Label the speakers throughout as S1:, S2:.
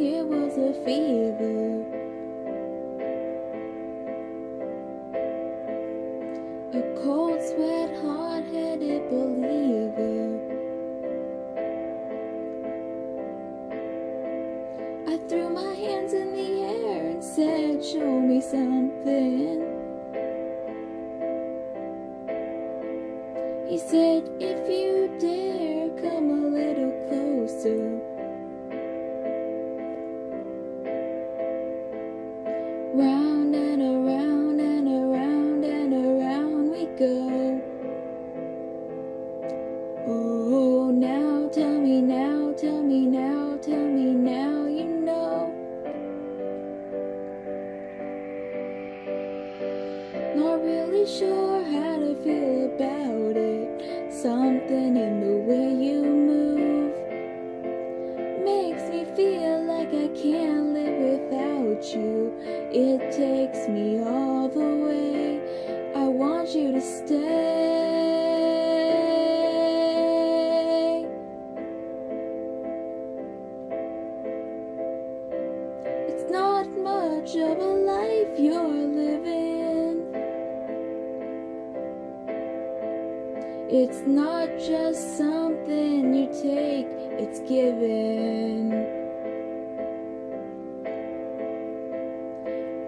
S1: it was a fever, a cold sweat, hard-headed believer. I threw my hands in the air and said, show me something. He said, if you dare, come a little closer. Round and around and around and around we go. Oh, now tell me now, tell me now, tell me now, you know. Not really sure how to feel about it. Something in the way you move makes me feel like I can't live without you. It takes me all the way. I want you to stay. It's not much of a life you're living. It's not just something you take, it's given.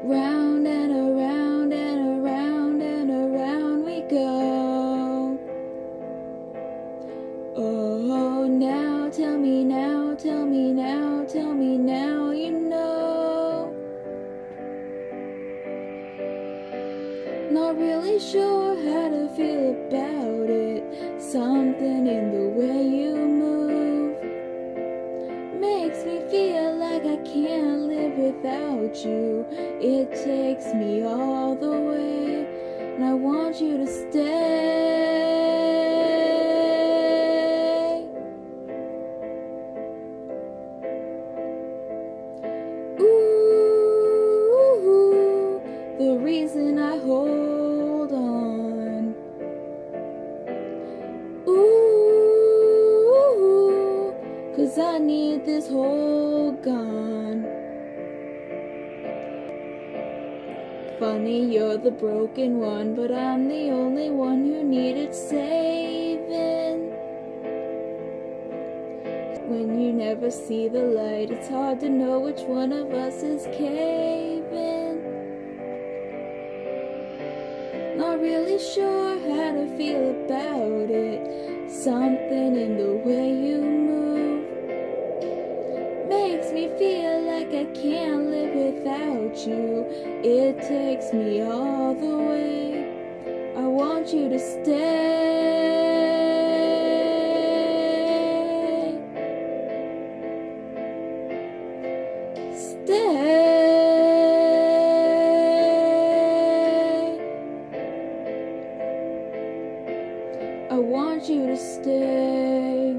S1: Round and around and around and around we go. Oh, now tell me now, tell me now, tell me now, you know. Not really sure how to feel about it. Something in the way you move makes me feel like I can't live without you. It takes me all the way, and I want you to stay. Ooh, the reason I hold on. Ooh, 'cause I need this hole gone. Funny, you're the broken one, but I'm the only one who needed saving. When you never see the light, it's hard to know which one of us is caving. Not really sure how to feel about it. Something in the way you move makes me feel like I can't live without you. It takes me all the way. I want you to stay. Stay. I want you to stay.